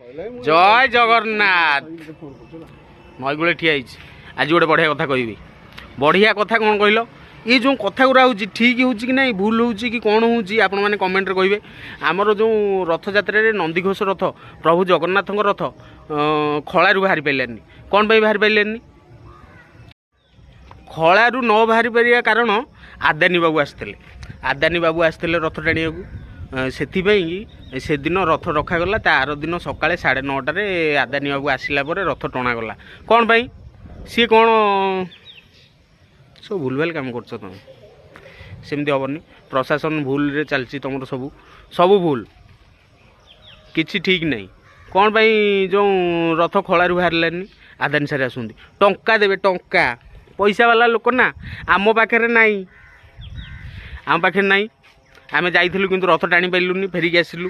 जय जगन्नाथ नईकूले ठिया आज गोटे बढ़िया कथा कहबी बढ़िया कथा कौन कहल ये जो कथा गुरा होची ठीक होची कि नहीं भूल होची कि कौन होची आपण माने कमेंट रे कहिबे। आमर जो रथ यात्रा रे नंदीघोष रथ प्रभु जगन्नाथ रथ खलारू बाहरी पाइलानी कौन पे बाहरी पाइलानी खलारू न बाहरी पारिया कारण आदानी बाबू आसते रथ टाणिया से दिन रथ रखागला ता आर दिन सकाଳେ 9:30 आदानी बाबू आसला रथ टणागला कौन पाई सी कौन सब भूल भाल काम कर सेमती हेनी प्रशासन भूल रे चलती तुम सब सब भूल किसी ठीक नहीं कौन पाई जो रथ खलारू बाहरलानी आदानी सारे आसुंदी टंका देवे टंका पैसा वाला लोक ना आम पाखे नाई आम पाखे नाई आम जाइलु किंतु रथ टाणी पाइलुनी फेरिक आसिलु